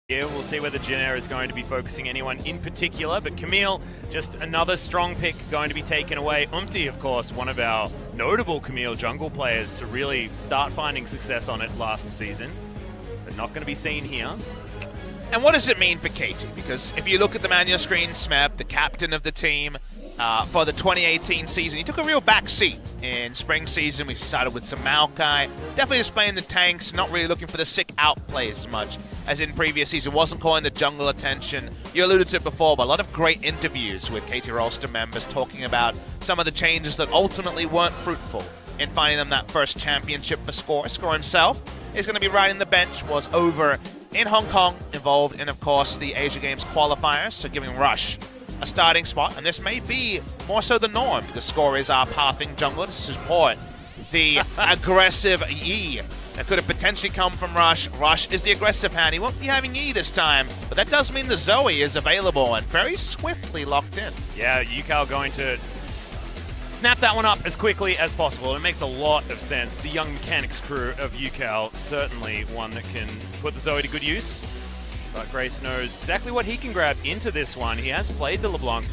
Yeah, we'll see whether Jin is going to be focusing anyone in particular, but Camille, just another strong pick going to be taken away. of course, one of our notable Camille jungle players to really start finding success on it last season, but not going to be seen here. And what does it mean for Katie? Because if you look at the man on your screen, Smeb, the captain of the team for the 2018 season, he took a real back seat in spring season. We started with some Maokai, definitely just playing the tanks, not really looking for the sick outplay as much as in previous season, wasn't calling the jungle attention. You alluded to it before, but a lot of great interviews with Katie Rolster members talking about some of the changes that ultimately weren't fruitful in finding them that first championship for Score. Score himself is going to be riding the bench, was over in Hong Kong, involved in, of course, the Asia Games qualifiers, so giving Rush a starting spot. And this may be more so the norm, because Score is our pathing jungler to support the aggressive Yi that could have potentially come from Rush. Rush is the aggressive hand. He won't be having Yi this time, but that does mean the Zoe is available and very swiftly locked in. Yeah, Yukao going to snap that one up as quickly as possible. It makes a lot of sense. The young mechanics crew of Yukao, certainly one that can put the Zoe to good use. But Grace knows exactly what he can grab into this one. He has played the LeBlanc.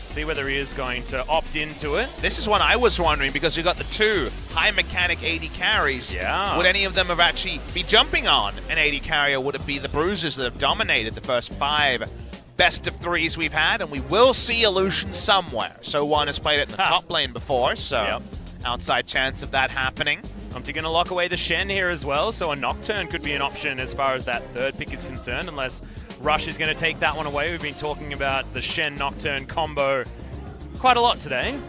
See whether he is going to opt into it. This is one I was wondering, because you got the two high mechanic AD carries. Yeah. Would any of them have actually be jumping on an AD carry, or would it be the Bruisers that have dominated the first 5 best of 3s we've had? And we will see Illusion somewhere. So one has played it in the top lane before, so outside chance of that happening. Umti going to lock away the Shen here as well, so a Nocturne could be an option as far as that third pick is concerned, unless Rush is going to take that one away. We've been talking about the Shen Nocturne combo quite a lot today.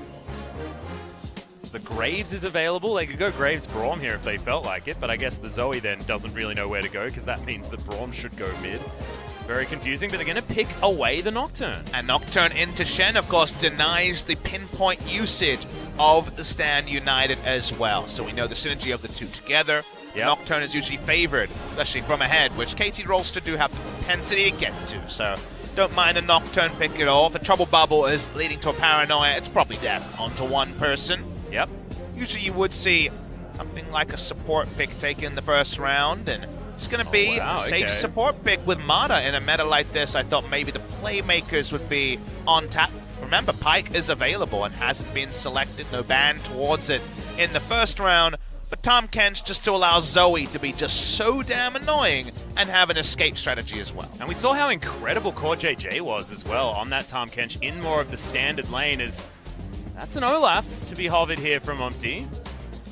The Graves is available. They could go Graves Braum here if they felt like it, but I guess the Zoe then doesn't really know where to go, because that means that Braum should go mid. Very confusing, but they're going to pick away the Nocturne. And Nocturne into Shen, of course, denies the pinpoint usage of the Stand United as well. So we know the synergy of the two together. Nocturne is usually favored, especially from ahead, which Katie Rolster do have the propensity to get to. So don't mind the Nocturne pick at all. If the Trouble Bubble is leading to a Paranoia, it's probably death onto one person. Yep. Usually you would see something like a support pick taken the first round, and it's going to be a safe support pick with Mata in a meta like this. I thought maybe the playmakers would be on tap. Remember, Pyke is available and hasn't been selected. No ban towards it in the first round. But Tahm Kench just to allow Zoe to be just so damn annoying and have an escape strategy as well. And we saw how incredible Core JJ was as well on that Tahm Kench in more of the standard lane. That's an Olaf to be hovered here from Umti.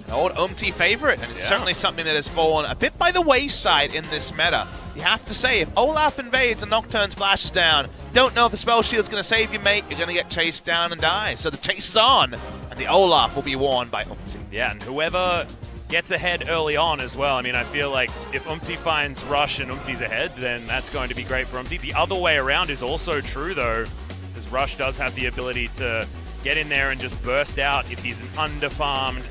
An old Umti favorite, and it's certainly something that has fallen a bit by the wayside in this meta. You have to say, if Olaf invades and Nocturne's flashes down, don't know if the spell shield's going to save you, mate. You're going to get chased down and die. So the chase is on, and the Olaf will be worn by Umti. Yeah, and whoever gets ahead early on as well. I mean, I feel like if Umti finds Rush and Umti's ahead, then that's going to be great for Umti. The other way around is also true, though, because Rush does have the ability to get in there and just burst out if he's an underfarmed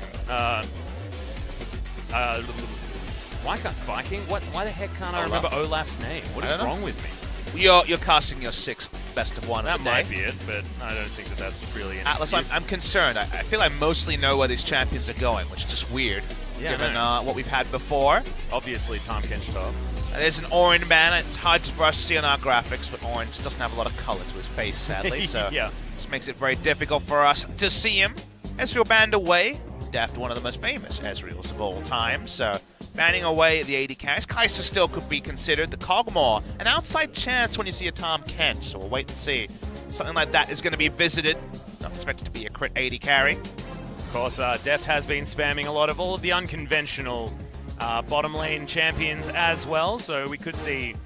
why can't Viking? Why the heck can't I remember Olaf's name? What is wrong with me? You're casting your 6th best of 1 that of the day. That might be it, but I don't think that that's really an Atlas, I'm concerned. I feel I mostly know where these champions are going, which is just weird, given what we've had before. Obviously, Tahm Kench top. There's an Orin banner. It's hard for us to see on our graphics, but Orange doesn't have a lot of color to his face, sadly, so this makes it very difficult for us to see him. Ezreal banned away. Deft, one of the most famous Ezreals of all time, so banning away the AD carries. Kai'Sa still could be considered. The Kog'Maw, an outside chance when you see a Tahm Kench, so we'll wait and see. Something like that is going to be visited. Not expected to be a crit AD carry. Of course, Deft has been spamming a lot of all of the unconventional bottom lane champions as well, so we could see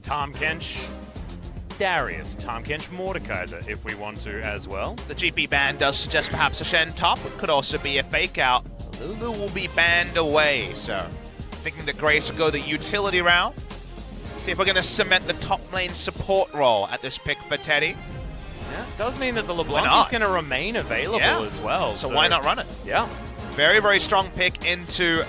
Tahm Kench, Darius, Tahm Kench, Mordekaiser if we want to as well. The GP ban does suggest perhaps a Shen top. It could also be a fake out. Lulu will be banned away, so thinking that Grace will go the utility route. See if we're going to cement the top lane support role at this pick for Teddy. Yeah, it does mean that the LeBlanc is going to remain available as well. So why not run it? Yeah. Very, very strong pick into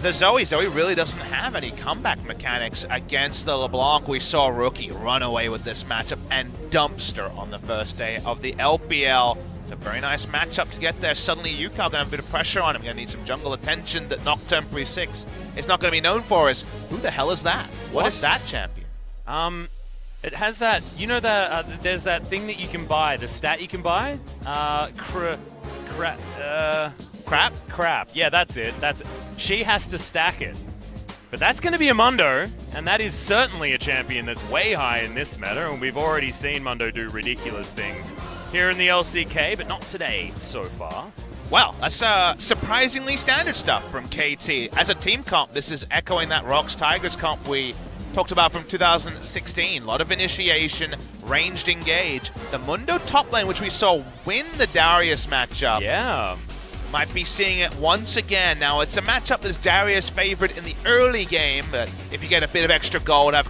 the Zoe. Zoe really doesn't have any comeback mechanics against the LeBlanc. We saw Rookie run away with this matchup and dumpster on the first day of the LPL. It's a very nice matchup to get there. Suddenly Yukal going to have a bit of pressure on him. Going to need some jungle attention that Nocturne Pre-6 is not going to be known for. Is who the hell is that? What is that champion? It has that, you know, there's that thing that you can buy, the stat you can buy? Crap. Yeah, that's it. She has to stack it. But that's going to be a Mundo, and that is certainly a champion that's way high in this meta, and we've already seen Mundo do ridiculous things here in the LCK, but not today so far. Well, that's surprisingly standard stuff from KT. As a team comp, this is echoing that Rocks Tigers comp we talked about from 2016. A lot of initiation, ranged engage. The Mundo top lane, which we saw win the Darius matchup. Yeah. Might be seeing it once again. Now, it's a matchup that's Darius favored in the early game, but if you get a bit of extra gold, have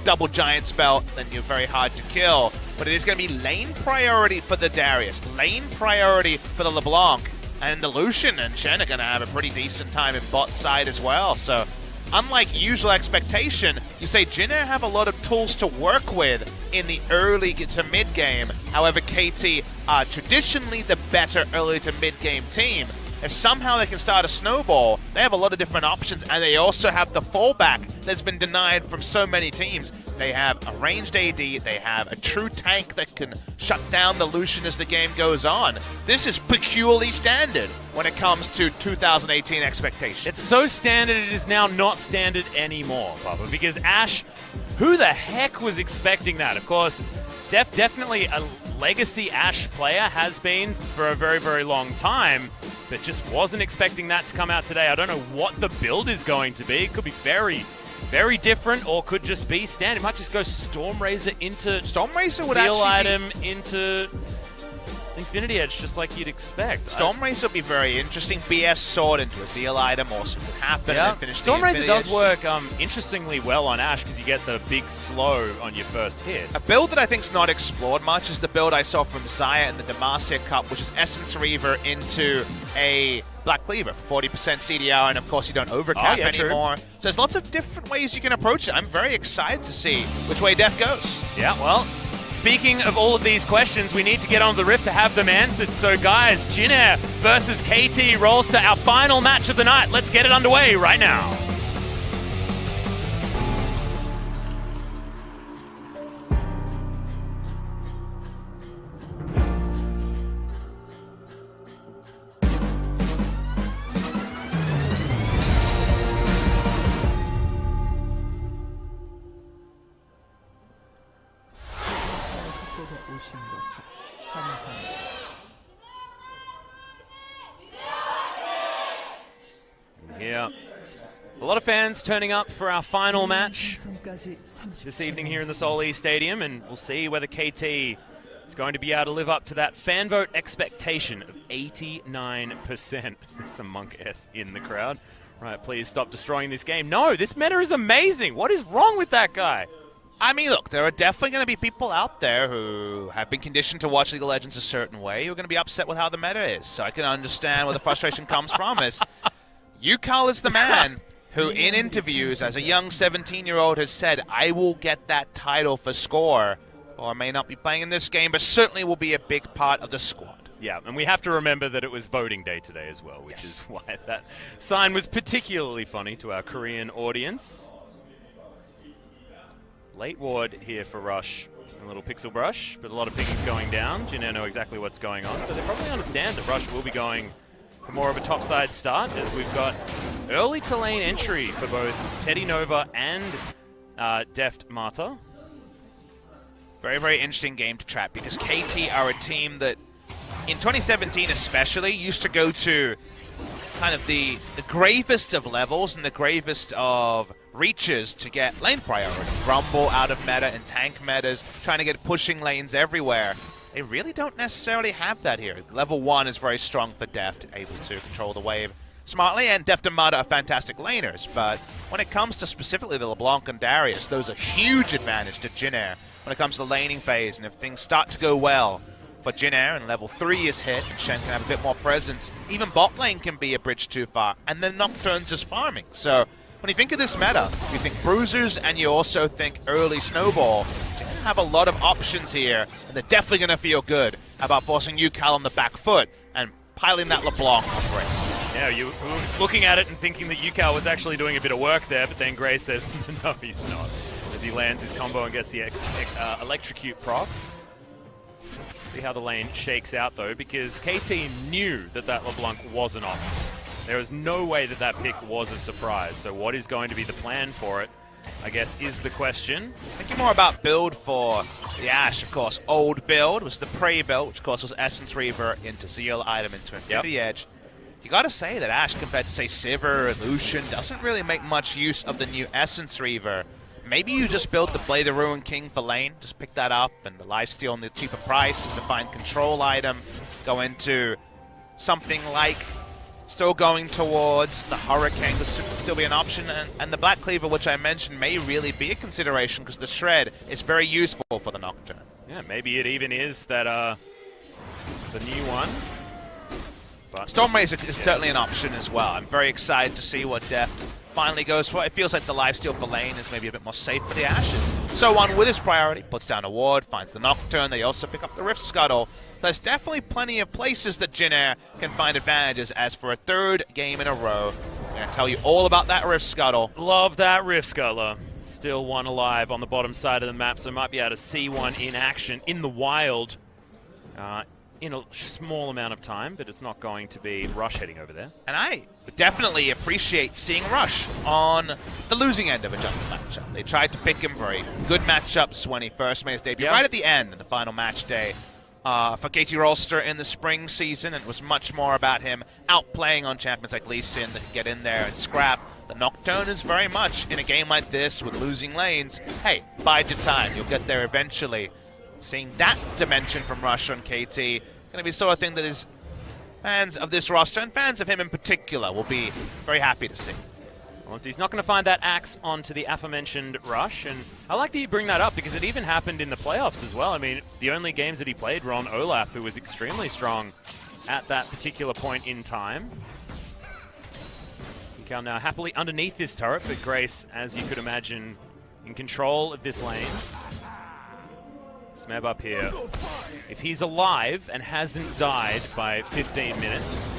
double giant spell, then you're very hard to kill. But it is going to be lane priority for the Darius, lane priority for the LeBlanc, and the Lucian and Shen are going to have a pretty decent time in bot side as well. So, unlike usual expectation, you say Jin Air have a lot of tools to work with in the early to mid game. However, KT are traditionally the better early to mid game team. If somehow they can start a snowball, they have a lot of different options, and they also have the fallback that's been denied from so many teams. They have a ranged AD, they have a true tank that can shut down the Lucian as the game goes on. This is peculiarly standard when it comes to 2018 expectations. It's so standard it is now not standard anymore, Papa, because Ashe, who the heck was expecting that? Of course, definitely a legacy Ashe player has been for a very, very long time, but just wasn't expecting that to come out today. I don't know what the build is going to be. It could be very, very different, or could just be standard. It might just go Stormrazor into Stormrazor would Seal actually item into Infinity Edge, just like you'd expect. Stormrazor would be very interesting. BF Sword into a Zeal item also could happen. Yeah. And finish Stormrazor does work interestingly well on Ashe because you get the big slow on your first hit. A build that I think's not explored much is the build I saw from Xayah in the Demacia Cup, which is Essence Reaver into a Black Cleaver, 40% CDR, and of course you don't overcap anymore. So there's lots of different ways you can approach it. I'm very excited to see which way Def goes. Yeah, well, speaking of all of these questions, we need to get on the Rift to have them answered. So guys, Jin Air versus KT Rolster, our final match of the night. Let's get it underway right now. Yeah, a lot of fans turning up for our final match this evening here in the Seoul East Stadium, and we'll see whether KT is going to be able to live up to that fan vote expectation of 89%. There's some Monk S in the crowd. Right, please stop destroying this game. No, this meta is amazing. What is wrong with that guy? I mean, look, there are definitely going to be people out there who have been conditioned to watch League of Legends a certain way who are going to be upset with how the meta is. So I can understand where the frustration comes from. Is Yukal is the man who, in interviews, as a young 17-year-old, has said, I will get that title for score, or may not be playing in this game, but certainly will be a big part of the squad. Yeah, and we have to remember that it was voting day today as well, which is why that sign was particularly funny to our Korean audience. Late ward here for Rush. A little pixel brush, but a lot of pings going down. Jin Air know exactly what's going on, so they probably understand that Rush will be going for more of a topside start, as we've got early to lane entry for both Teddy Nova and Deft Marta. Very, very interesting game to track, because KT are a team that, in 2017 especially, used to go to kind of the gravest of levels and the gravest of reaches to get lane priority. Rumble out of meta and tank metas, trying to get pushing lanes everywhere. They really don't necessarily have that here. Level 1 is very strong for Deft, able to control the wave smartly, and Deft and Mata are fantastic laners, but when it comes to specifically the LeBlanc and Darius, those are huge advantage to Jin Air when it comes to the laning phase, and if things start to go well for Jin Air and level 3 is hit, and Shen can have a bit more presence, even bot lane can be a bridge too far, and then Nocturne's just farming. So when you think of this meta, you think Bruisers and you also think early Snowball. You have a lot of options here, and they're definitely going to feel good about forcing UCal on the back foot and piling that LeBlanc on Grace. Yeah, you were looking at it and thinking that UCal was actually doing a bit of work there, but then Gray says, no, he's not, as he lands his combo and gets the electrocute proc. See how the lane shakes out, though, because KT knew that that LeBlanc wasn't off. There was no way that that pick was a surprise, so what is going to be the plan for it, I guess, is the question. Thinking more about build for the Ashe, of course. Old build was the Prey build, which of course was Essence Reaver into Zeal item into Infinity Edge. You gotta say that Ashe, compared to say Sivir and Lucian, doesn't really make much use of the new Essence Reaver. Maybe you just build the Blade of Ruin King for lane, just pick that up, and the lifesteal on the cheaper price is a fine control item. Go into something like still going towards the Hurricane, this could still be an option, and the Black Cleaver, which I mentioned, may really be a consideration because the Shred is very useful for the Nocturne. Yeah, maybe it even is that the new one. But Stormrazor is certainly an option as well. I'm very excited to see what Deft finally goes for. It feels like the lifesteal for lane is maybe a bit more safe for the Ashes. So on with his priority, puts down a ward, finds the Nocturne. They also pick up the Rift Scuttle. There's definitely plenty of places that Jin Air can find advantages, as for a third game in a row, I'm going to tell you all about that Rift Scuttle. Love that Rift Scuttle. Still one alive on the bottom side of the map, so might be able to see one in action in the wild in a small amount of time, but it's not going to be Rush heading over there. And I definitely appreciate seeing Rush on the losing end of a jungle matchup. They tried to pick him very good matchups when he first made his debut, right at the end in the final match day. For KT Rolster in the spring season, and it was much more about him outplaying on champions like Lee Sin that could get in there and scrap. The Nocturne is very much, in a game like this with losing lanes, hey, bide your time, you'll get there eventually. Seeing that dimension from Rush on KT, going to be sort of thing that is fans of this roster, and fans of him in particular, will be very happy to see. Well, he's not going to find that axe onto the aforementioned Rush, and I like that you bring that up because it even happened in the playoffs as well. I mean, the only games that he played were on Olaf, who was extremely strong at that particular point in time. UCal now happily underneath this turret, but Grace, as you could imagine, in control of this lane. Smeb up here. If he's alive and hasn't died by 15 minutes,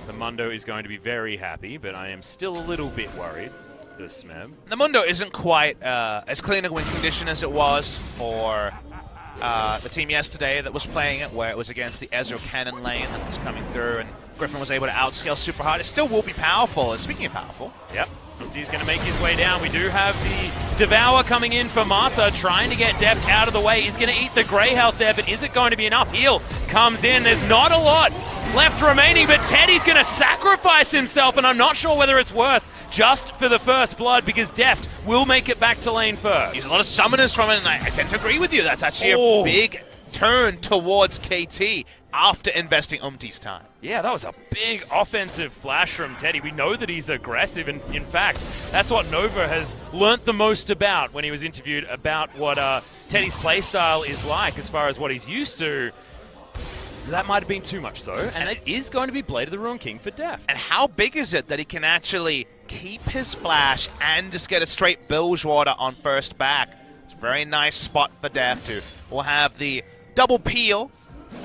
the Mundo is going to be very happy, but I am still a little bit worried for Smeb. The Mundo isn't quite as clean a win condition as it was for the team yesterday that was playing it, where it was against the Ezreal Cannon lane that was coming through, and Griffin was able to outscale super hard. It still will be powerful, and speaking of powerful. Yep, he's going to make his way down. We do have the Devour coming in for Marta, trying to get Deft out of the way. He's going to eat the Grey health there, but is it going to be enough? Heal comes in. There's not a lot left remaining, but Teddy's going to sacrifice himself, and I'm not sure whether it's worth just for the first blood, because Deft will make it back to lane first. There's a lot of summoners from it, and I tend to agree with you. That's actually a big turn towards KT after investing Umti's time. Yeah, that was a big offensive flash from Teddy. We know that he's aggressive, and in fact, that's what Nova has learnt the most about when he was interviewed about what Teddy's playstyle is like as far as what he's used to. So that might have been too much so, and it is going to be Blade of the Ruin King for Deft. And how big is it that he can actually keep his flash and just get a straight bilge water on first back? It's a very nice spot for Deft, who will have the double peel,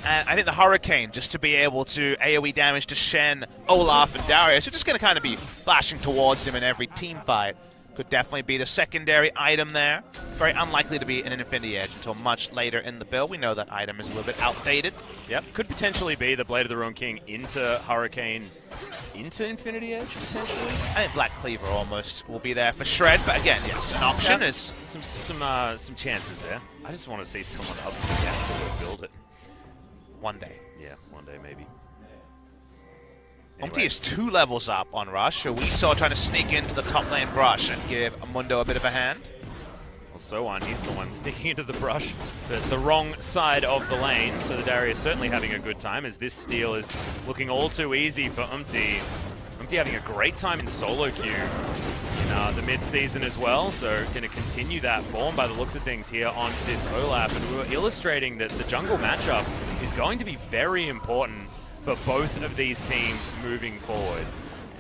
and I think the Hurricane, just to be able to AoE damage to Shen, Olaf, and Darius, who are just going to kind of be flashing towards him in every team fight. Could definitely be the secondary item there. Very unlikely to be in an Infinity Edge until much later in the build. We know that item is a little bit outdated. Yep, could potentially be the Blade of the Ruin King into Hurricane, into Infinity Edge, potentially. I think Black Cleaver almost will be there for Shred, but again, yes, an option is... Some chances there. I just want to see someone other than Yasuo build it. One day. Yeah, one day maybe. Umti is 2 levels up on Rush, who we saw trying to sneak into the top lane brush and give Mundo a bit of a hand. Well, so on, he's the one sneaking into the brush, the wrong side of the lane, so the Darius certainly having a good time as this steal is looking all too easy for Umti. Umti having a great time in solo queue in the mid-season as well, so going to continue that form by the looks of things here on this Olaf, and we were illustrating that the jungle matchup is going to be very important for both of these teams moving forward.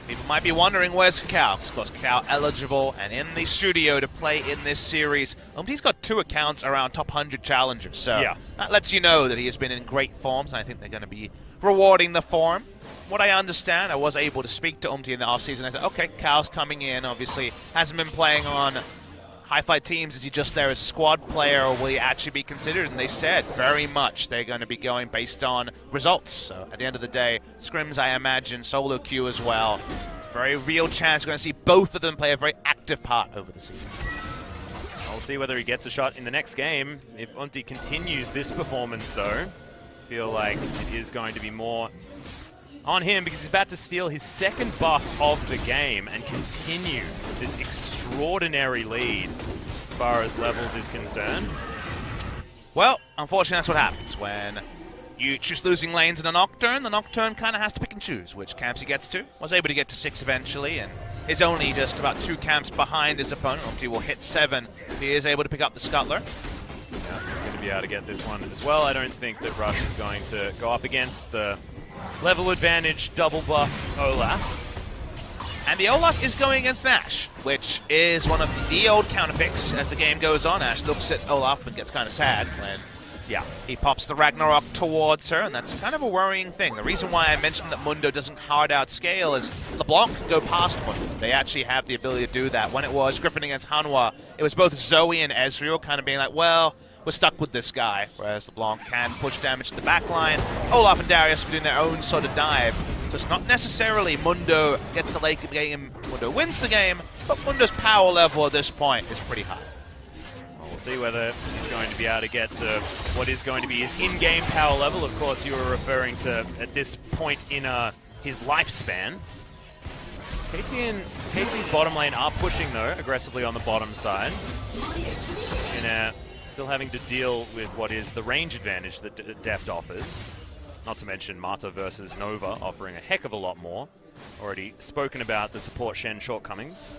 People might be wondering, where's Kakao? Of course, Kakao eligible and in the studio to play in this series. He's got 2 accounts around top 100 challengers, so that lets you know that he has been in great forms, and I think they're going to be rewarding the form. What I understand, I was able to speak to in the offseason. I said, okay, Kao's coming in, obviously hasn't been playing on high-flight teams. Is he just there as a squad player, or will he actually be considered? And they said very much they're going to be going based on results. So at the end of the day, scrims, I imagine, solo queue as well. Very real chance we're going to see both of them play a very active part over the season. We'll see whether he gets a shot in the next game. If Unti continues this performance, though, I feel like it is going to be more on him, because he's about to steal his 2nd buff of the game and continue this extraordinary lead as far as levels is concerned. Well, unfortunately, that's what happens when you choose losing lanes in a Nocturne. The Nocturne kind of has to pick and choose which camps he gets to. Was able to get to 6 eventually, and is only just about 2 camps behind his opponent. He will hit 7 if he is able to pick up the Scuttler. Yeah, he's going to be able to get this one as well. I don't think that Rush is going to go up against the level advantage double buff Olaf. And the Olaf is going against Ash, which is one of the old counter picks as the game goes on. Ash looks at Olaf and gets kind of sad when he pops the Ragnarok towards her, and that's kind of a worrying thing. The reason why I mentioned that Mundo doesn't hard out scale is LeBlanc can go past Mundo. They actually have the ability to do that. When it was Griffin against Hanwha, it was both Zoe and Ezreal kind of being like, well, we're stuck with this guy, whereas LeBlanc can push damage to the backline. Olaf and Darius are doing their own sort of dive. So it's not necessarily Mundo gets the late game, Mundo wins the game, but Mundo's power level at this point is pretty high. Well, we'll see whether he's going to be able to get to what is going to be his in-game power level. Of course, you were referring to at this point in his lifespan. KT and KT's bottom lane are pushing, though, aggressively on the bottom side. Still having to deal with what is the range advantage that Deft offers. Not to mention Mata versus Nova offering a heck of a lot more. Already spoken about the support Shen shortcomings.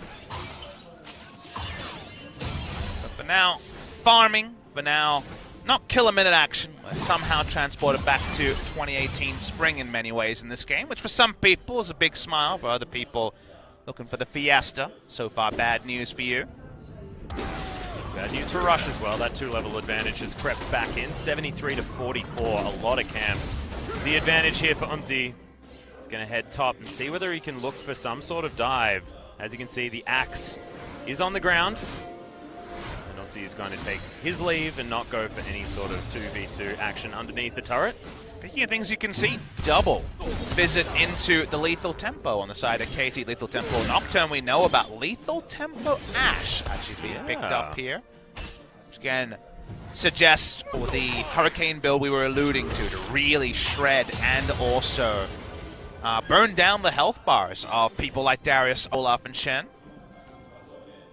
But for now, farming. For now, not kill-a-minute action. Somehow transported back to 2018 spring in many ways in this game, which for some people is a big smile. For other people, looking for the fiesta. So far, bad news for you. Bad news for Rush as well. That 2-level advantage has crept back in. 73 to 44. A lot of camps. The advantage here for Umti. He's going to head top and see whether he can look for some sort of dive. As you can see, the axe is on the ground. And Umti is going to take his leave and not go for any sort of 2v2 action underneath the turret. Speaking of things you can see, double visit into the Lethal Tempo on the side of KT. Lethal Tempo Nocturne we know about. Lethal Tempo Ash actually being picked up here. Which again suggests the Hurricane build we were alluding to really shred and also burn down the health bars of people like Darius, Olaf, and Shen.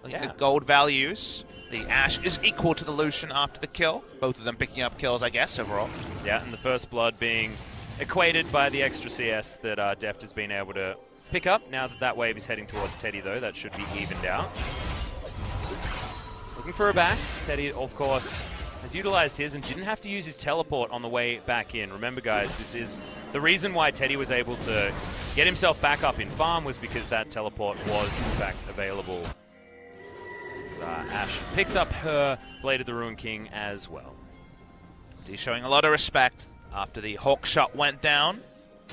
Looking at gold values. The Ash is equal to the Lucian after the kill. Both of them picking up kills, I guess, overall. Yeah, and the first blood being equated by the extra CS that Deft has been able to pick up. Now that that wave is heading towards Teddy, though, that should be evened out. Looking for a back. Teddy, of course, has utilized his and didn't have to use his teleport on the way back in. Remember, guys, this is the reason why Teddy was able to get himself back up in farm was because that teleport was, in fact, available. Ash picks up her Blade of the Ruin King as well. He's showing a lot of respect after the Hawk shot went down.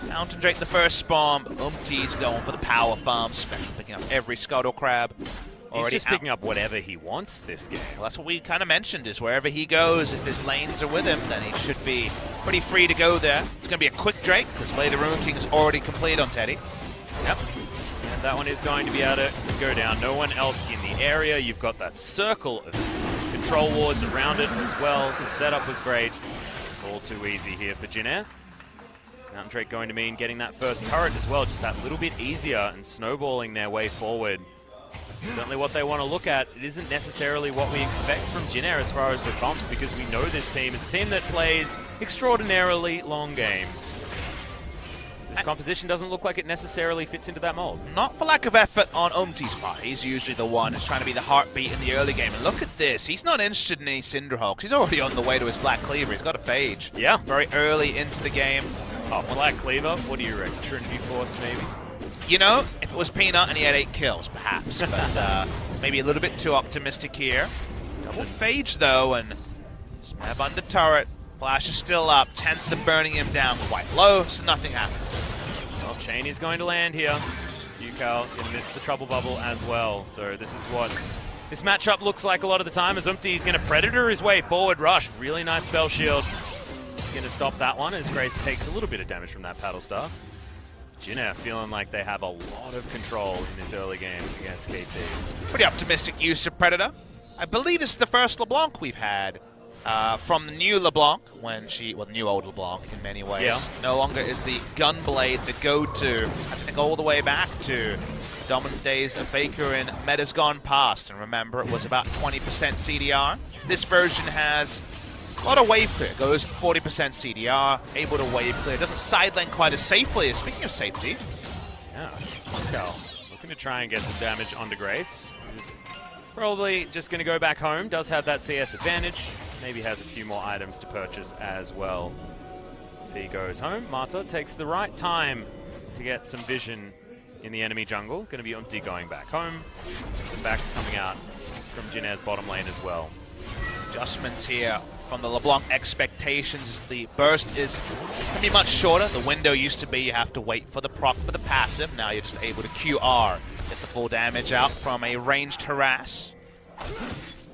Mountain Drake the first spawn, but Umti's going for the power farm special, picking up every Scuttle Crab. He's just picking up whatever he wants this game. Well, that's what we kind of mentioned, is wherever he goes, if his lanes are with him, then he should be pretty free to go there. It's going to be a quick Drake, because Blade of the Ruin King is already complete on Teddy. Yep. And that one is going to be able to go down. No one else in the area. You've got that circle of control wards around it as well. The setup was great. All too easy here for Jin Air. Mountain Drake going to mean getting that first turret as well, just that little bit easier and snowballing their way forward. Certainly what they want to look at. It isn't necessarily what we expect from Jin Air as far as the comps, because we know this team is a team that plays extraordinarily long games. This composition doesn't look like it necessarily fits into that mold. Not for lack of effort on Umti's part. He's usually the one who's trying to be the heartbeat in the early game. And look at this. He's not interested in any Cinderhawks. He's already on the way to his Black Cleaver. He's got a Phage. Yeah. Very early into the game. Oh, Black Cleaver? What do you reckon? Trinity Force, maybe? You know, if If it was Peanut and he had 8 kills, perhaps. But maybe a little bit too optimistic here. Double Phage, though, and Smeb under turret. Flash is still up. Chance of burning him down quite low, so nothing happens. Well, Chain is going to land here. Yukal going to miss the trouble bubble as well. So this is what this matchup looks like a lot of the time, as Umti going to Predator his way forward. Rush, really nice spell shield. He's going to stop that one as Grace takes a little bit of damage from that Paddle Star. Jinner feeling like they have a lot of control in this early game against KT. Pretty optimistic use of Predator. I believe this is the first LeBlanc we've had from the new LeBlanc, when she, well, new old LeBlanc in many ways. Yeah. No longer is the Gunblade the go-to. I think all the way back to dominant days of Faker in metas gone past. And remember, it was about 20% CDR. This version has a lot of wave clear. Goes 40% CDR, able to wave clear. Doesn't side lane quite as safely. Speaking of safety. Yeah, Yukal looking to try and get some damage onto Grace. Who's probably just going to go back home. Does have that CS advantage. Maybe has a few more items to purchase as well. So he goes home. Marta takes the right time to get some vision in the enemy jungle. Going to be Umti going back home. Some backs coming out from Jinner's bottom lane as well. Adjustments here from the LeBlanc expectations. The burst is going to be much shorter. The window used to be you have to wait for the proc for the passive. Now you're just able to QR, get the full damage out from a ranged harass.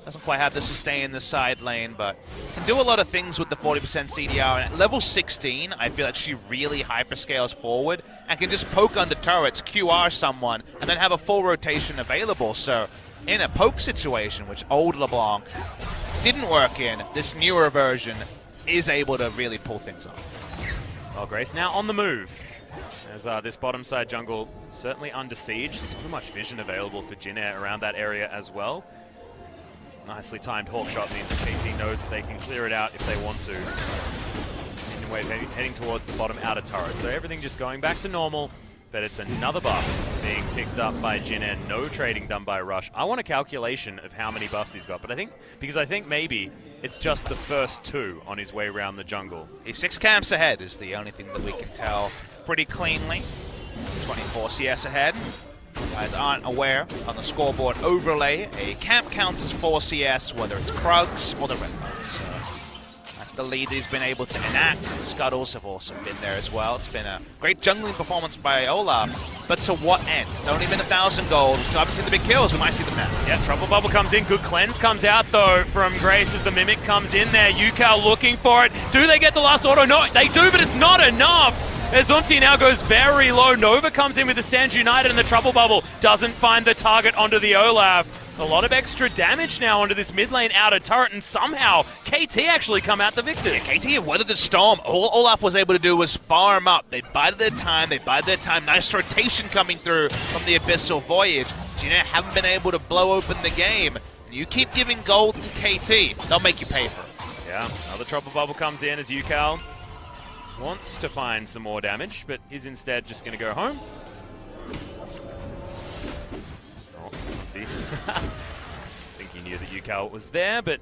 Doesn't quite have the sustain in the side lane, but can do a lot of things with the 40% CDR. And at level 16, I feel like she really hyperscales forward and can just poke under turrets, QR someone, and then have a full rotation available. So in a poke situation, which old LeBlanc didn't work in, this newer version is able to really pull things off. Well, Grace now on the move. As this bottom side jungle certainly under siege. So much vision available for Jinner around that area as well. Nicely timed Hawk Shot means that KT knows that they can clear it out if they want to. Anyway, heading towards the bottom outer turret. So everything just going back to normal, but it's another buff being picked up by Jinner. No trading done by Rush. I want a calculation of how many buffs he's got, but I think maybe it's just the first 2 on his way around the jungle. He's 6 camps ahead is the only thing that we can tell pretty cleanly. 24 CS ahead. You guys aren't aware, on the scoreboard overlay, a camp counts as 4 CS, whether it's Krugs or the Red Bull. So that's the lead that he's been able to enact. Scuttles have also been there as well. It's been a great jungling performance by Olaf, but to what end? It's only been 1,000 gold. We still haven't seen the big kills. We might see them now. Yeah, Trouble Bubble comes in. Good cleanse comes out, though, from Grace as the Mimic comes in there. Yukal looking for it. Do they get the last auto? No, they do, but it's not enough. As Umti now goes very low. Nova comes in with the Stand United, and the Trouble Bubble doesn't find the target onto the Olaf. A lot of extra damage now onto this mid lane outer turret, and somehow KT actually come out the victors. Yeah, KT have weathered the storm. All Olaf was able to do was farm up. They bided their time. Nice rotation coming through from the Abyssal Voyage. Jinner haven't been able to blow open the game. And you keep giving gold to KT, they'll make you pay for it. Yeah, another Trouble Bubble comes in as Yukal wants to find some more damage, but is instead just going to go home. Oh, I think he knew that Yukal was there, but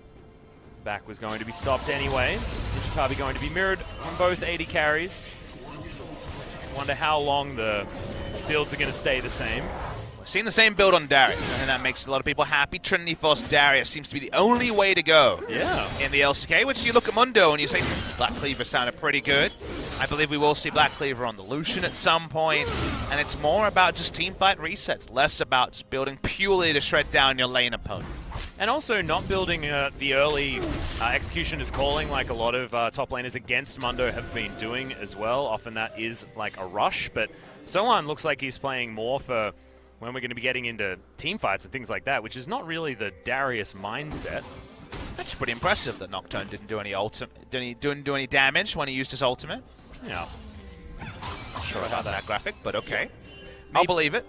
back was going to be stopped anyway. Vegetabi going to be mirrored on both 80 carries. Wonder how long the builds are going to stay the same. Seeing the same build on Darius, and that makes a lot of people happy. Trinity Force Darius seems to be the only way to go in the LCK, which you look at Mundo and you say, Black Cleaver sounded pretty good. I believe we will see Black Cleaver on the Lucian at some point, and it's more about just teamfight resets, less about just building purely to shred down your lane opponent. And also not building the early Executioner's Calling like a lot of top laners against Mundo have been doing as well. Often that is like a rush, but Sohan looks like he's playing more for when we're going to be getting into team fights and things like that, which is not really the Darius mindset. That's pretty impressive that Nocturne didn't do any damage when he used his ultimate. Yeah. Not sure about that graphic, but okay. I'll believe it.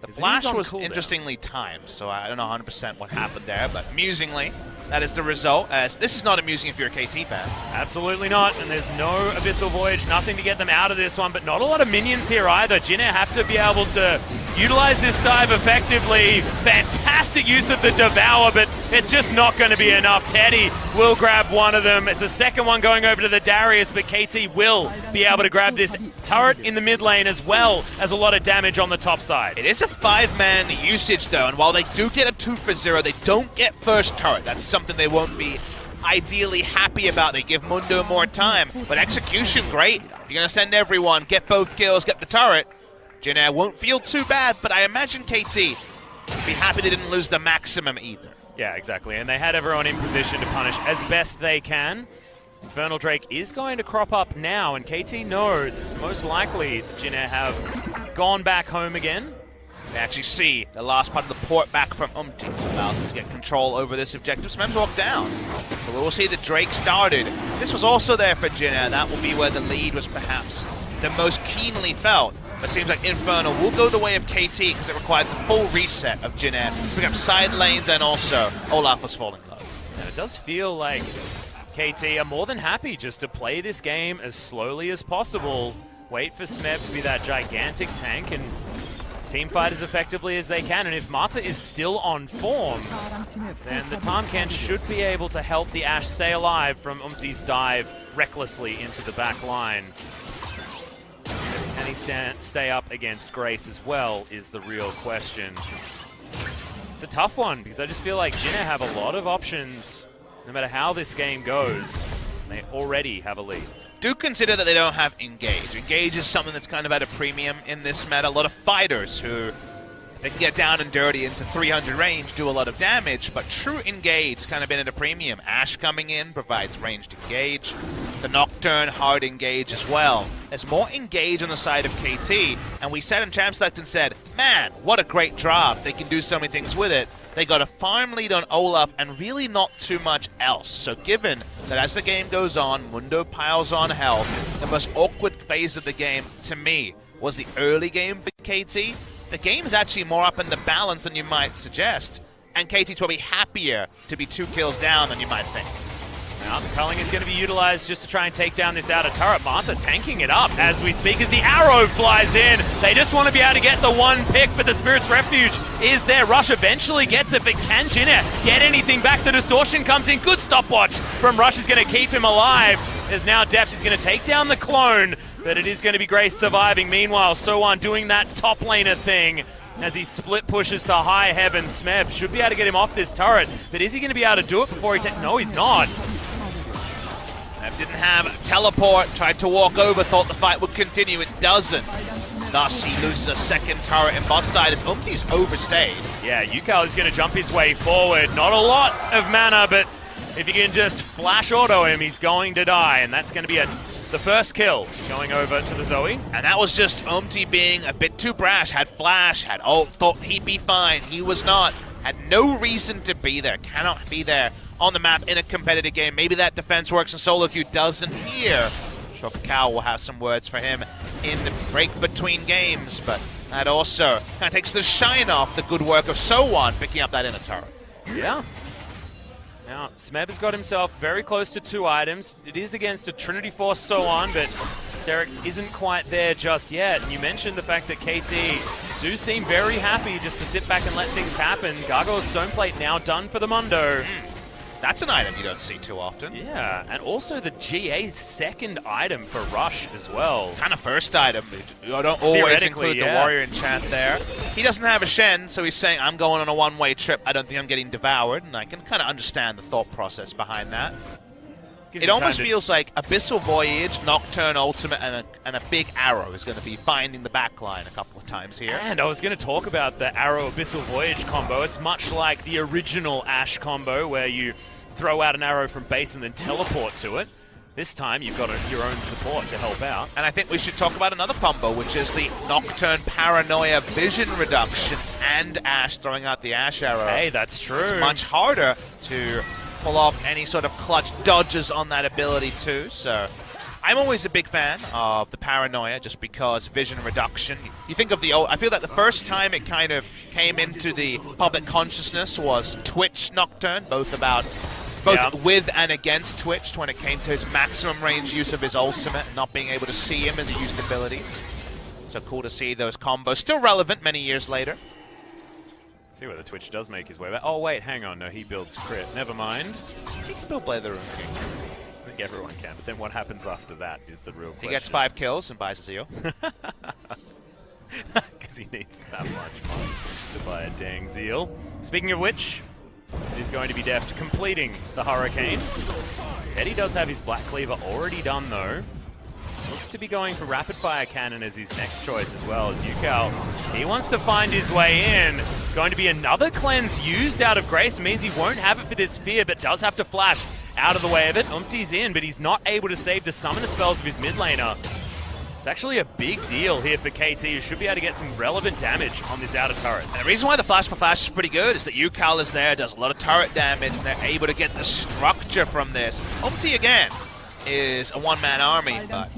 The flash was interestingly timed, so I don't know 100% what happened there, but amusingly, that is the result. This is not amusing if you're a KT fan. Absolutely not, and there's no Abyssal Voyage, nothing to get them out of this one, but not a lot of minions here either. Jinner have to be able to utilize this dive effectively. Fantastic fantastic use of the Devour, but it's just not going to be enough. Teddy will grab one of them. It's a second one going over to the Darius, but KT will be able to grab this turret in the mid lane as well as a lot of damage on the top side. It is a 5-man usage though, and while they do get a 2 for 0, they don't get first turret. That's something they won't be ideally happy about. They give Mundo more time, but execution, great. If you're going to send everyone, get both kills, get the turret, Jin Air won't feel too bad, but I imagine KT would be happy they didn't lose the maximum either. Yeah, exactly, and they had everyone in position to punish as best they can. Infernal Drake is going to crop up now, and KT know it's most likely that Jin Air have gone back home again. They actually see the last part of the port back from Umti, which allows them to get control over this objective. Smebs walk down. So we will see that Drake started. This was also there for Jin Air. That will be where the lead was perhaps the most keenly felt. But it seems like Infernal will go the way of KT because it requires the full reset of Jin Air to pick up side lanes, and also Olaf was falling low. And it does feel like KT are more than happy just to play this game as slowly as possible, wait for Smeb to be that gigantic tank, and teamfight as effectively as they can. And if Mata is still on form, then the Tarmkan should be able to help the Ashe stay alive from Umti's dive recklessly into the back line. Can he stay up against Grace as well is the real question. It's a tough one because I just feel like Jin Air have a lot of options. No matter how this game goes, they already have a lead. Do consider that they don't have Engage. Engage is something that's kind of at a premium in this meta. A lot of fighters who, they can get down and dirty into 300 range, do a lot of damage, but true Engage kind of been at a premium. Ashe coming in provides ranged Engage. The Nocturne, hard Engage as well. There's more Engage on the side of KT, and we said in Champ Select and said, man, what a great drop. They can do so many things with it. They got a farm lead on Olaf and really not too much else. So given that as the game goes on, Mundo piles on health, the most awkward phase of the game, to me, was the early game for KT. The game is actually more up in the balance than you might suggest, and KT's probably happier to be 2 kills down than you might think. Now, the culling is going to be utilized just to try and take down this outer turret. Mata tanking it up as we speak as the arrow flies in. They just want to be able to get the one pick, but the Spirit's Refuge is there. Rush eventually gets it, but can Jin Air get anything back? The distortion comes in. Good stopwatch from Rush is going to keep him alive. As now Deft is going to take down the clone, but it is going to be Grace surviving. Meanwhile, Sowan doing that top laner thing as he split pushes to high heaven. Smeb should be able to get him off this turret, but is he going to be able to do it before he takes... No, he's not. Didn't have teleport, tried to walk over, thought the fight would continue, it doesn't. Thus, he loses a second turret in bot side as Umti's overstayed. Yeah, Yukal is going to jump his way forward. Not a lot of mana, but if you can just flash auto him, he's going to die, and that's going to be the first kill going over to the Zoe. And that was just Umti being a bit too brash, had flash, had ult, thought he'd be fine. He was not, had no reason to be there, cannot be there on the map in a competitive game. Maybe that defense works and solo queue doesn't here. I'm sure Kakao will have some words for him in the break between games, but that also kind of takes the shine off the good work of Sowan picking up that inner turret. Yeah. Now, Smeb has got himself very close to 2 items. It is against a Trinity Force Sowan, but Sterix isn't quite there just yet. And you mentioned the fact that KT do seem very happy just to sit back and let things happen. Gargoyle's Stoneplate now done for the Mundo. That's an item you don't see too often. Yeah, and also the GA second item for Rush as well. Kind of first item. You don't always include the warrior enchant there. He doesn't have a Shen, so he's saying, I'm going on a one-way trip. I don't think I'm getting devoured, and I can kind of understand the thought process behind that. It almost feels like Abyssal Voyage, Nocturne Ultimate, and a big arrow is going to be finding the backline a couple of times here. And I was going to talk about the Arrow Abyssal Voyage combo. It's much like the original Ashe combo where you throw out an arrow from base and then teleport to it. This time you've got your own support to help out. And I think we should talk about another combo, which is the Nocturne Paranoia Vision Reduction and Ashe throwing out the Ashe arrow. Hey, that's true. It's much harder to pull off any sort of clutch dodges on that ability too, so I'm always a big fan of the Paranoia just because vision reduction. You think of the old, I feel that the first time it kind of came into the public consciousness was Twitch Nocturne, both with and against Twitch when it came to his maximum range use of his ultimate, not being able to see him as he used abilities. So cool to see those combos still relevant many years later. See whether Twitch does make his way back. Oh wait, hang on, no, he builds crit. Never mind. He can build Blade the Rune King. I think everyone can, but then what happens after that is the real question. He gets 5 kills and buys a Zeal. Because he needs that much money to buy a dang Zeal. Speaking of which, it is going to be Deft completing the Hurricane. Teddy does have his Black Cleaver already done though. Looks to be going for Rapid Fire Cannon as his next choice as well as Yukal. He wants to find his way in. It's going to be another cleanse used out of Grace. It means he won't have it for this Sphere, but does have to flash out of the way of it. Umti's in, but he's not able to save the summoner spells of his mid laner. It's actually a big deal here for KT, who should be able to get some relevant damage on this outer turret. And the reason why the Flash for Flash is pretty good is that Yukal is there, does a lot of turret damage, and they're able to get the structure from this. Umti, again, is a one-man army, but...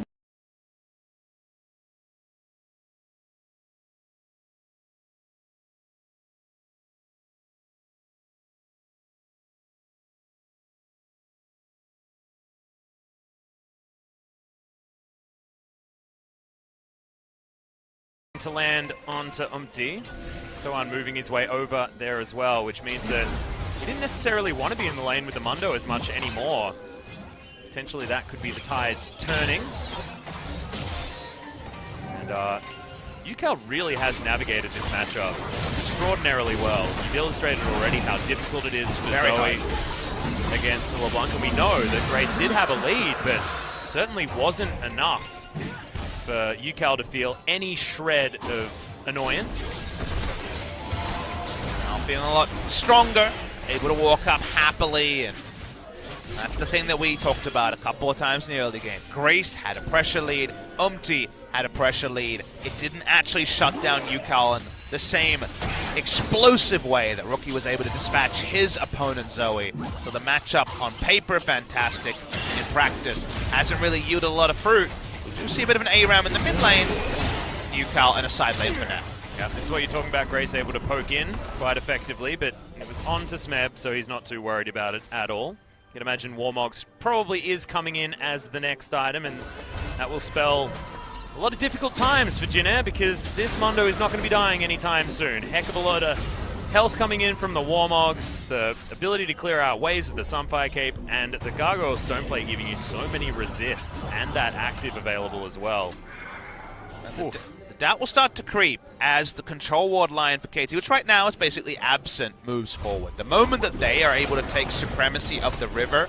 to land onto Umti. Sohan moving his way over there as well, which means that he didn't necessarily want to be in the lane with the Mundo as much anymore. Potentially that could be the tides turning. And Yukal really has navigated this matchup extraordinarily well. You've illustrated already how difficult it is for Zoe against the LeBlanc, and we know that Grace did have a lead, but certainly wasn't enough for Yukal to feel any shred of annoyance. Now feeling a lot stronger, able to walk up happily, and that's the thing that we talked about a couple of times in the early game. Grace had a pressure lead, Umti had a pressure lead. It didn't actually shut down Yukal in the same explosive way that Rookie was able to dispatch his opponent Zoe. So the matchup on paper, fantastic. In practice, hasn't really yielded a lot of fruit. We do see a bit of an ARAM in the mid lane. Yukal in a side lane for now. Yeah, this is what you're talking about, Grace able to poke in quite effectively, but it was on to Smeb, so he's not too worried about it at all. You can imagine Warmogs probably is coming in as the next item, and that will spell a lot of difficult times for Jin Air, because this Mundo is not going to be dying anytime soon. Heck of a lot of health coming in from the Warmogs, the ability to clear out waves with the Sunfire Cape, and the Gargoyle Stoneplate giving you so many resists and that active available as well. The doubt will start to creep as the control ward line for KT, which right now is basically absent, moves forward. The moment that they are able to take supremacy of the river,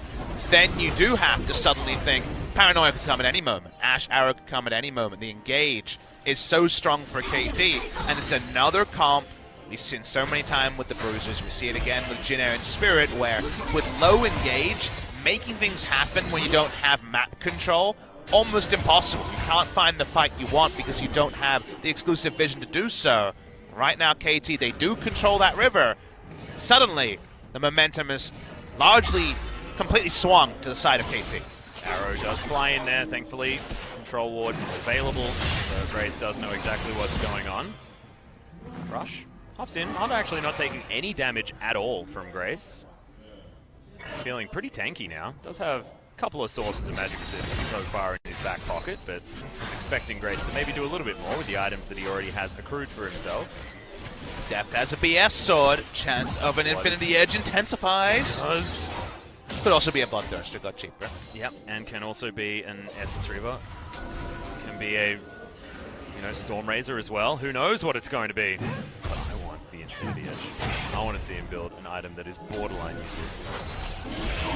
then you do have to suddenly think Paranoia could come at any moment. Ash Arrow could come at any moment. The engage is so strong for KT, and it's another comp we've seen so many times with the Bruisers. We see it again with Jin Air and Spirit, where with low engage, making things happen when you don't have map control, almost impossible. You can't find the fight you want because you don't have the exclusive vision to do so. Right now, KT, they do control that river. Suddenly, the momentum is largely completely swung to the side of KT. Arrow does fly in there, thankfully. Control ward is available, so Grace does know exactly what's going on. Rush hops in, actually not taking any damage at all from Grace. Feeling pretty tanky now. Does have a couple of sources of magic resistance so far in his back pocket, but expecting Grace to maybe do a little bit more with the items that he already has accrued for himself. Deft has a BF sword. Chance of an Infinity Edge intensifies. Could also be a Bloodthirster, got cheaper. Yep, and can also be an Essence Reaver. Can be a, Storm Razor as well. Who knows what it's going to be? But I want the Infinity Edge. I want to see him build an item that is borderline useless.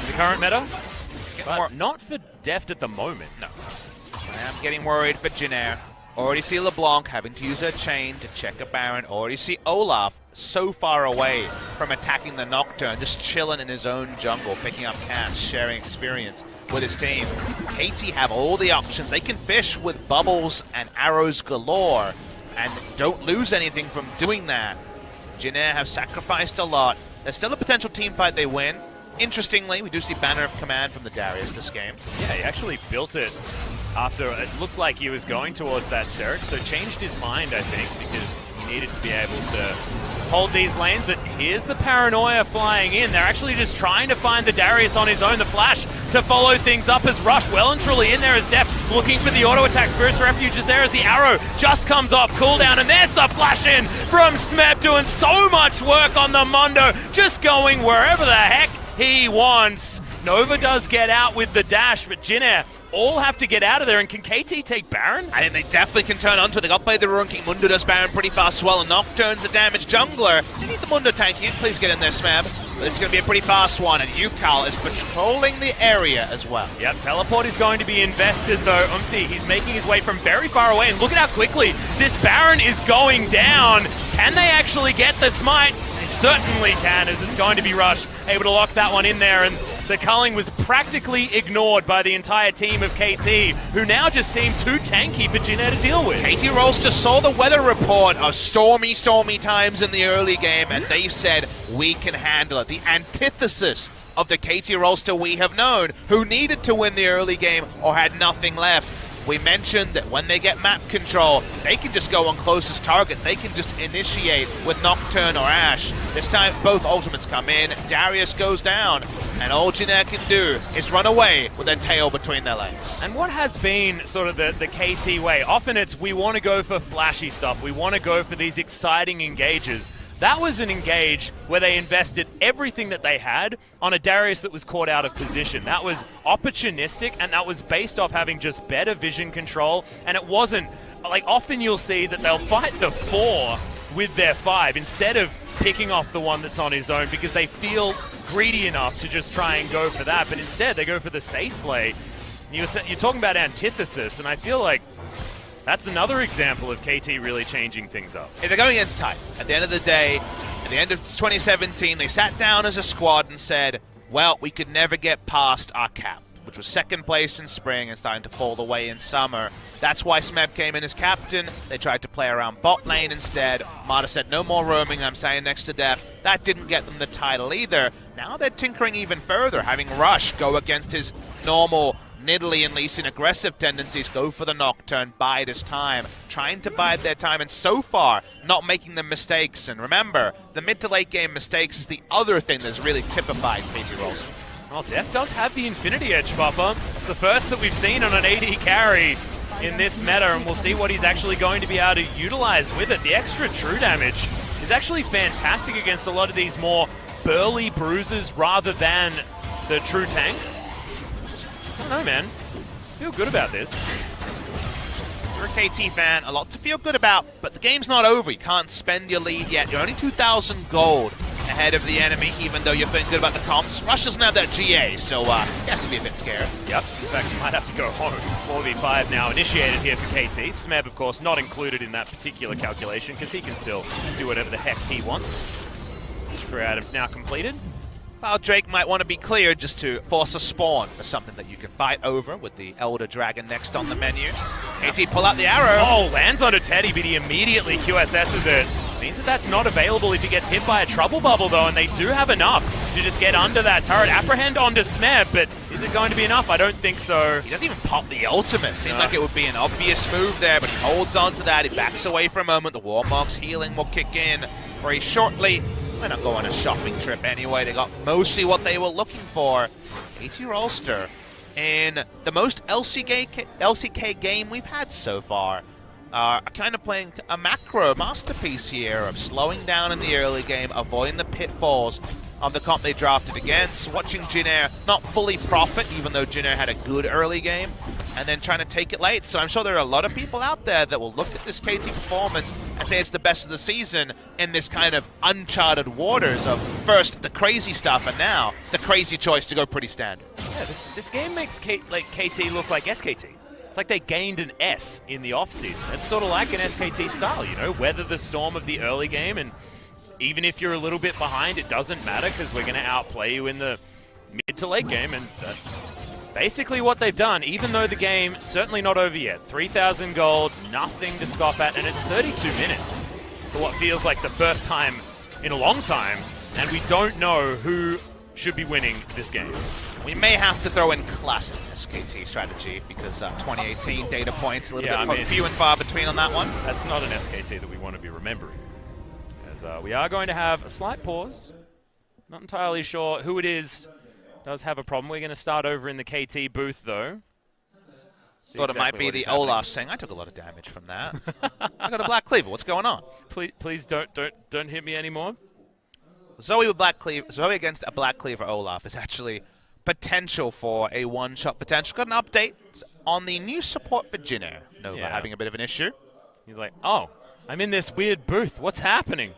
The current meta, but not for Deft at the moment. No. I am getting worried for Jin Air. Already see LeBlanc having to use her chain to check a Baron. Already see Olaf so far away from attacking the Nocturne, just chilling in his own jungle, picking up camps, sharing experience with his team. KT have all the options. They can fish with bubbles and arrows galore and don't lose anything from doing that. Jin Air have sacrificed a lot. There's still a potential team fight they win. Interestingly, we do see Banner of Command from the Darius this game. Yeah, he actually built it after it looked like he was going towards that Sterix, so changed his mind, I think, because he needed to be able to hold these lanes, but here's the paranoia flying in. They're actually just trying to find the Darius on his own, the flash to follow things up as Rush well and truly in there as Def looking for the auto attack. Spirit's Refuge is there as the arrow just comes off cooldown, and there's the flash in from Smeb doing so much work on the Mondo, just going wherever the heck he wants. Nova does get out with the dash, but Jinair all have to get out of there. And can KT take Baron? I think they definitely can turn onto it. They got by the Rune King. Mundo does Baron pretty fast as well, and Nocturne's a damaged jungler. You need the Mundo tanking. Please get in there, Smeb. This is going to be a pretty fast one, and Yukal is patrolling the area as well. Yep, teleport is going to be invested though. He's making his way from very far away, and look at how quickly this Baron is going down. Can they actually get the smite? They certainly can, as it's going to be Rush able to lock that one in there, and the culling was practically ignored by the entire team of KT, who now just seem too tanky for Jinair to deal with. KT Rolster saw the weather report of stormy times in the early game, and they said, we can handle it. The antithesis of the KT Rolster we have known, who needed to win the early game or had nothing left. We mentioned that when they get map control, they can just go on closest target. They can just initiate with Nocturne or Ashe. This time, both ultimates come in. Darius goes down, and all Jinair can do is run away with their tail between their legs. And what has been sort of the KT way? Often it's, we want to go for flashy stuff. We want to go for these exciting engages. That was an engage where they invested everything that they had on a Darius that was caught out of position. That was opportunistic, and that was based off having just better vision control. And it wasn't, like, often you'll see that they'll fight the 4 with their 5 instead of picking off the one that's on his own because they feel greedy enough to just try and go for that. But instead, they go for the safe play. You're talking about antithesis, and I feel like that's another example of KT really changing things up. If they're going against Tide, at the end of the day, at the end of 2017, they sat down as a squad and said, well, we could never get past our cap, which was second place in spring and starting to fall away in summer. That's why Smeb came in as captain. They tried to play around bot lane instead. Mata said, no more roaming, I'm standing next to Def. That didn't get them the title either. Now they're tinkering even further, having Rush go against his normal Nidalee and Lee Sin aggressive tendencies, go for the Nocturne, bide his time, trying to bide their time, and so far, not making the mistakes. And remember, the mid to late game mistakes is the other thing that's really typified KT Rolster. Well, Def does have the Infinity Edge buffer. It's the first that we've seen on an AD carry in this meta, and we'll see what he's actually going to be able to utilize with it. The extra true damage is actually fantastic against a lot of these more burly bruisers rather than the true tanks. I don't know, man. I feel good about this. You're a KT fan, a lot to feel good about, but the game's not over. You can't spend your lead yet. You're only 2,000 gold ahead of the enemy, even though you're feeling good about the comps. Rush doesn't have that GA, so he has to be a bit scared. Yep. In fact, he might have to go home. 4v5 now initiated here for KT. Smeb, of course, not included in that particular calculation because he can still do whatever the heck he wants. 3 items now completed. Well, Drake might want to be clear just to force a spawn for something that you can fight over with the Elder Dragon next on the menu. KT pull out the arrow. Oh, lands onto Teddy, but he immediately QSS's it. Means that that's not available if he gets hit by a trouble bubble, though, and they do have enough to just get under that turret. Apprehend onto Smeb, but is it going to be enough? I don't think so. He doesn't even pop the ultimate. Seemed like it would be an obvious move there, but he holds on to that. He backs away for a moment. The Warmock's healing will kick in very shortly. They're not going on a shopping trip anyway. They got mostly what they were looking for. KT Rolster in the most LCK game we've had so far. Kind of playing a macro masterpiece here of slowing down in the early game, avoiding the pitfalls of the comp they drafted against, watching Jinair not fully profit, even though Jinair had a good early game, and then trying to take it late. So I'm sure there are a lot of people out there that will look at this KT performance and say it's the best of the season in this kind of uncharted waters of first the crazy stuff and now the crazy choice to go pretty standard. Yeah, this game makes KT look like SKT. It's like they gained an S in the off-season. It's sort of like an SKT style, you know, weather the storm of the early game, and even if you're a little bit behind, it doesn't matter because we're going to outplay you in the mid to late game, and that's basically what they've done, even though the game certainly not over yet. 3,000 gold, nothing to scoff at, and it's 32 minutes for what feels like the first time in a long time, and we don't know who should be winning this game. We may have to throw in classic SKT strategy because 2018 data points a little bit few and far between on that one. That's not an SKT that we want to be remembering. We are going to have a slight pause. Not entirely sure who it is does have a problem. We're going to start over in the KT booth, though. Thought it might be the Olaf saying, I took a lot of damage from that. I got a Black Cleaver. What's going on? Please don't hit me anymore. Zoe against a Black Cleaver Olaf is actually potential for a one-shot potential. Got an update on the new support for Jin Air. Nova having a bit of an issue. He's like, oh, I'm in this weird booth. What's happening?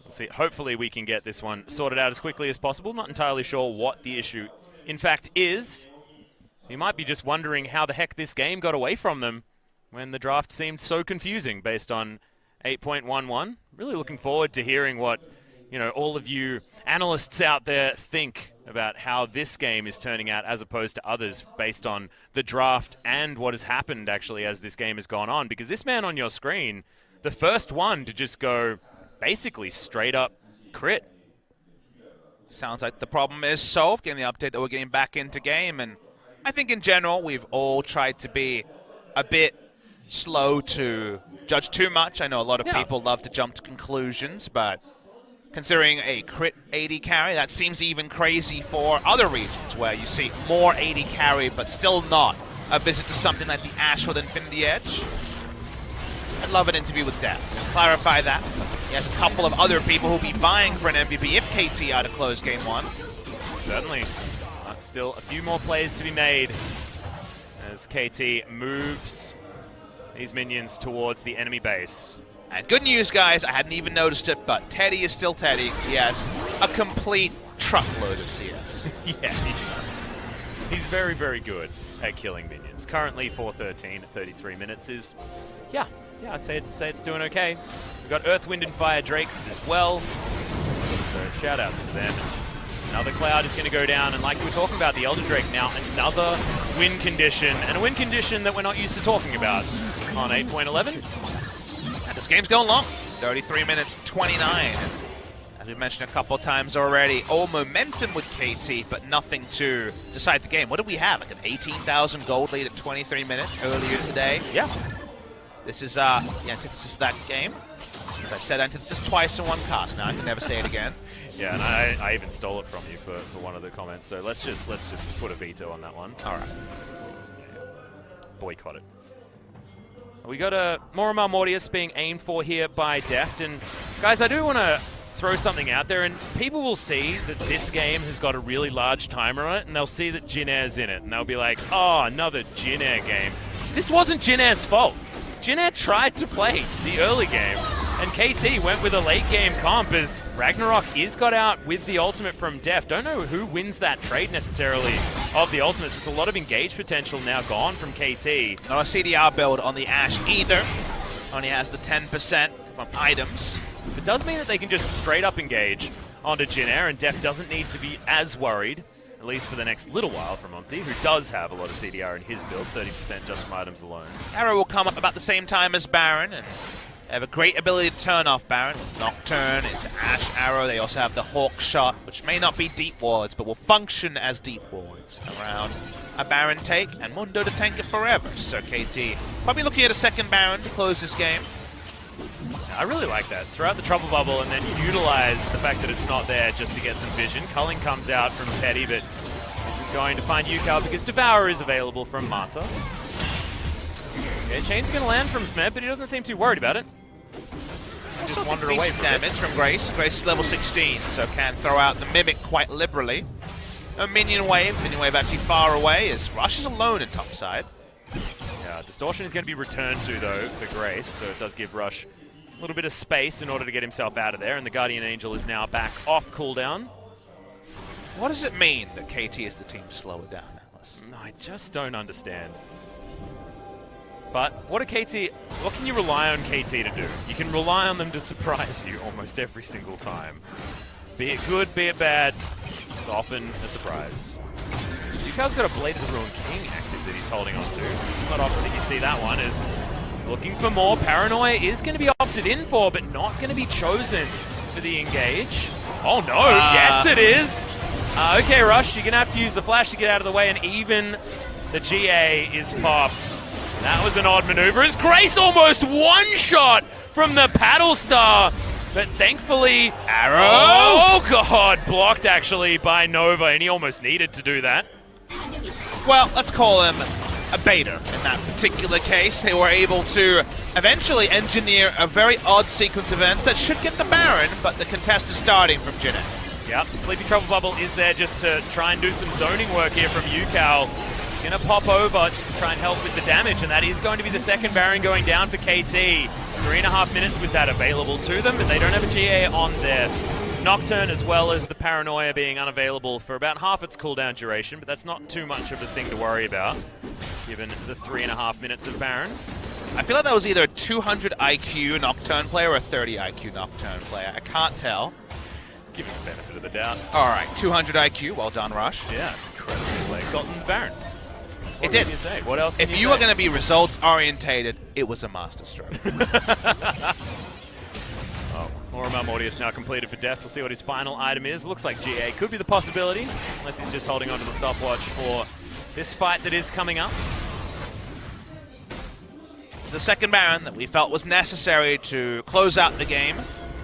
We'll see. Hopefully we can get this one sorted out as quickly as possible. Not entirely sure what the issue, in fact, is. You might be just wondering how the heck this game got away from them when the draft seemed so confusing based on 8.11. Really looking forward to hearing what, all of you analysts out there think about how this game is turning out as opposed to others based on the draft and what has happened actually as this game has gone on. Because this man on your screen, the first one to just go basically straight up crit. Sounds like the problem is solved, getting the update that we're getting back into game. And I think in general, we've all tried to be a bit slow to judge too much. I know a lot of people love to jump to conclusions, but considering a crit 80 carry, that seems even crazy for other regions where you see more 80 carry, but still not a visit to something like the Ashe with Infinity Edge. I'd love an interview with Deft to clarify that. He has a couple of other people who'll be vying for an MVP if KT are to close game one. Certainly. Still a few more plays to be made as KT moves these minions towards the enemy base. And good news, guys, I hadn't even noticed it, but Teddy is still Teddy. He has a complete truckload of CS. Yeah, he does. He's very, very good at killing minions. Currently 413 at 33 minutes is, I'd say it's doing okay. We've got Earth, Wind, and Fire Drakes as well. So shout-outs to them. Another Cloud is going to go down, and like we were talking about, the Elder Drake now, another win condition, and a win condition that we're not used to talking about on 8.11. And this game's going long. 33 minutes, 29. As we mentioned a couple of times already, all momentum with KT, but nothing to decide the game. What did we have? Like an 18,000 gold lead at 23 minutes earlier today? Yeah. This is the antithesis of that game. As I've said antithesis twice in one cast now. I can never say it again. Yeah, and I even stole it from you for one of the comments. So let's just put a veto on that one. All right. Boycott it. We got a Morimar Mortius being aimed for here by Deft. And guys, I do want to throw something out there, and people will see that this game has got a really large timer on it, and they'll see that Jin Air's in it, and they'll be like, oh, another Jin Air game. This wasn't Jin Air's fault. Jin Air tried to play the early game, and KT went with a late game comp as Ragnarok is got out with the ultimate from Deft. Don't know who wins that trade necessarily of the ultimates. There's a lot of engage potential now gone from KT. Not a CDR build on the Ashe either. Only has the 10% from items. It does mean that they can just straight up engage onto Jin Air, and Deft doesn't need to be as worried, at least for the next little while, from Monty, who does have a lot of CDR in his build, 30% just from items alone. Arrow will come up about the same time as Baron, and they have a great ability to turn off Baron. Nocturne into Ashe Arrow. They also have the Hawk Shot, which may not be deep wards, but will function as deep wards around a Baron take, and Mundo to tank it forever. So KT probably looking at a second Baron to close this game. I really like that. Throw out the Trouble Bubble and then utilize the fact that it's not there just to get some vision. Culling comes out from Teddy, but isn't going to find Yukal because Devour is available from Marta. Okay, Chain's going to land from Smed, but he doesn't seem too worried about it. Just wander away from damage from Grace. Grace is level 16, so can throw out the Mimic quite liberally. No Minion Wave actually far away as Rush is alone in topside. Yeah, Distortion is going to be returned to, though, for Grace, so it does give Rush a little bit of space in order to get himself out of there, and the Guardian Angel is now back off cooldown. What does it mean that KT is the team to slow it down, Atlas? I just don't understand. But what can you rely on KT to do? You can rely on them to surprise you almost every single time. Be it good, be it bad, it's often a surprise. Yukal's got a Blade of the Ruined King active that he's holding on to. Not often that you see that one, as he's looking for more. Paranoia is going to be opted in for, but not going to be chosen for the engage. Oh no, yes it is! Okay, Rush, you're going to have to use the flash to get out of the way, and even the GA is popped. That was an odd maneuver as Grace almost one-shot from the Paddle Star. But thankfully... Arrow! Oh, God! Blocked, actually, by Nova, and he almost needed to do that. Well, let's call him a baiter in that particular case. They were able to eventually engineer a very odd sequence of events that should get the Baron, but the contest is starting from Jinet. Yep, Sleepy Trouble Bubble is there just to try and do some zoning work here from UCal. He's going to pop over just to try and help with the damage, and that is going to be the second Baron going down for KT. 3.5 minutes with that available to them, but they don't have a GA on there. Nocturne, as well as the Paranoia being unavailable for about half its cooldown duration, but that's not too much of a thing to worry about, given the 3.5 minutes of Baron. I feel like that was either a 200 IQ Nocturne player or a 30 IQ Nocturne player. I can't tell. Give him the benefit of the doubt. All right, 200 IQ. Well done, Rush. Yeah, incredible play. Gotten the Baron. It did. What can you say? What else can If you say? were going to be results-orientated, it was a masterstroke. Orimar Mortius now completed for death. We'll see what his final item is. Looks like GA could be the possibility, unless he's just holding onto the stopwatch for this fight that is coming up. The second Baron that we felt was necessary to close out the game.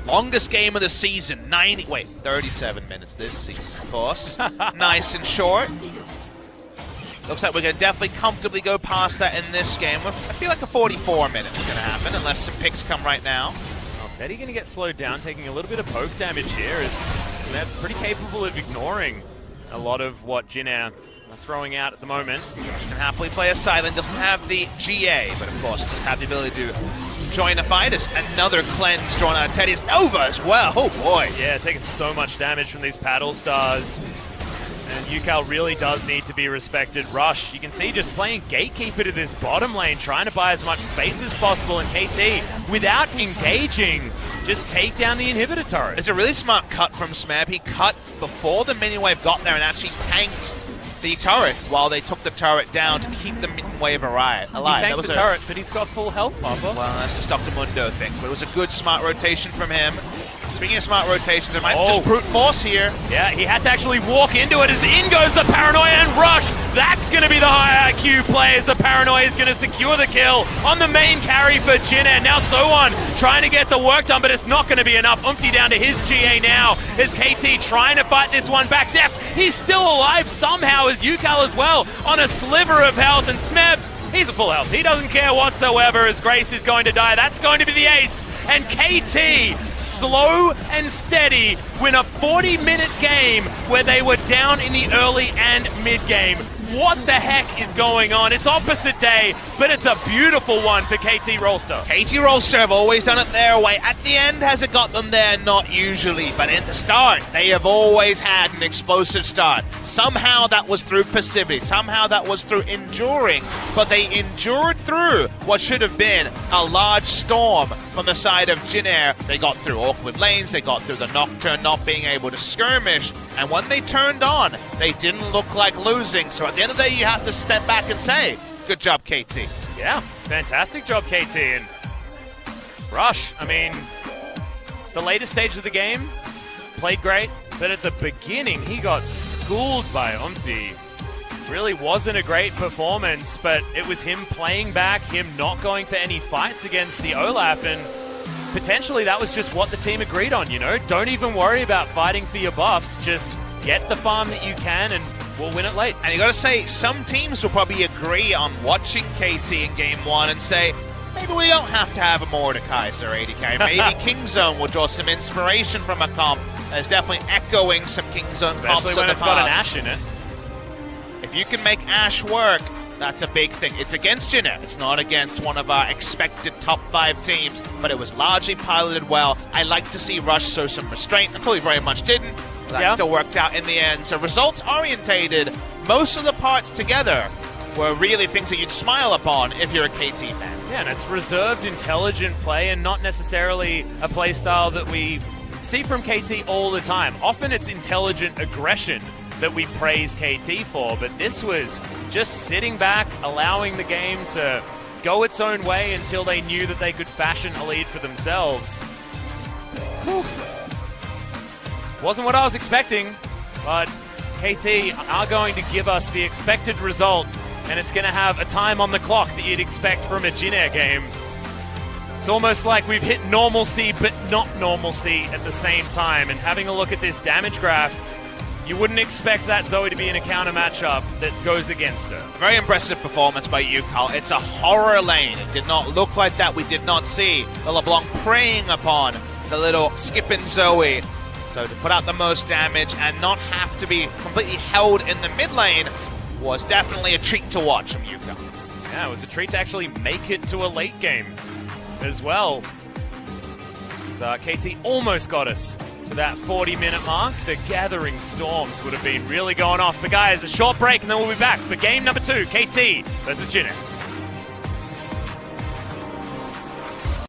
Longest game of the season, 37 minutes this season, of course. Nice and short. Looks like we're going to definitely comfortably go past that in this game. I feel like a 44 minute is going to happen, unless some picks come right now. Teddy going to get slowed down, taking a little bit of poke damage here, as Smeb pretty capable of ignoring a lot of what Jin Air are throwing out at the moment. Rush can happily play a silent, doesn't have the GA, but of course just have the ability to join a fight. As another cleanse drawn out of Teddy's Nova as well. Oh boy. Yeah, taking so much damage from these paddle stars. And UCal really does need to be respected. Rush, you can see just playing gatekeeper to this bottom lane, trying to buy as much space as possible, and KT, without engaging, just take down the inhibitor turret. It's a really smart cut from Smeb. He cut before the minion wave got there and actually tanked the turret while they took the turret down to keep the minion wave alive. He tanked the turret, but he's got full health, Papa. Well, that's just Dr. Mundo thing, but it was a good smart rotation from him. Speaking of smart rotations, there might just brute force here. Yeah, he had to actually walk into it as in goes the Paranoia and Rush. That's going to be the high IQ play as the Paranoia is going to secure the kill on the main carry for Jin Air. Now Sowan trying to get the work done, but it's not going to be enough. Umpty down to his GA now as KT trying to fight this one back. Deft, he's still alive somehow as UCal as well on a sliver of health, and Smeb, he's at full health. He doesn't care whatsoever as Grace is going to die. That's going to be the ace. And KT, slow and steady, win a 40-minute game where they were down in the early and mid-game. What the heck is going on? It's opposite day, but it's a beautiful one for KT Rolster. KT Rolster have always done it their way. At the end, has it got them there? Not usually, but in the start, they have always had an explosive start. Somehow that was through passivity. Somehow that was through enduring, but they endured through what should have been a large storm from the side of Jin Air. They got through awkward lanes, they got through the Nocturne not being able to skirmish, and when they turned on, they didn't look like losing. So at the end of the day, you have to step back and say, good job, KT. Yeah, fantastic job, KT. And Rush, I mean, the later stage of the game, played great, but at the beginning, he got schooled by Umpty. Really wasn't a great performance, but it was him playing back, him not going for any fights against the Olaf, and potentially that was just what the team agreed on, you know? Don't even worry about fighting for your buffs, just get the farm that you can and we'll win it late. And you gotta say, some teams will probably agree on watching KT in Game 1 and say, maybe we don't have to have a Mordekaiser AD carry. Maybe Kingzone will draw some inspiration from a comp that's definitely echoing some Kingzone comps. Especially when it's got an Ashe in it. If you can make Ashe work, that's a big thing. It's against Jin Air. It's not against one of our expected top 5 teams, but it was largely piloted well. I like to see Rush show some restraint until he very much didn't. That still worked out in the end. So results-orientated, most of the parts together were really things that you'd smile upon if you're a KT fan. Yeah, and it's reserved, intelligent play and not necessarily a play style that we see from KT all the time. Often it's intelligent aggression that we praise KT for, but this was just sitting back, allowing the game to go its own way until they knew that they could fashion a lead for themselves. Whew. Wasn't what I was expecting, but KT are going to give us the expected result, and it's going to have a time on the clock that you'd expect from a Jin Air game. It's almost like we've hit normalcy, but not normalcy at the same time. And having a look at this damage graph, you wouldn't expect that Zoe to be in a counter matchup that goes against her. Very impressive performance by you, Carl. It's a horror lane. It did not look like that. We did not see the LeBlanc preying upon the little skipping Zoe. So to put out the most damage and not have to be completely held in the mid lane was definitely a treat to watch from Yuka. Yeah, it was a treat to actually make it to a late game as well. So KT almost got us to that 40-minute mark. The Gathering Storms would have been really going off. But guys, a short break and then we'll be back for game number 2, KT versus Jin.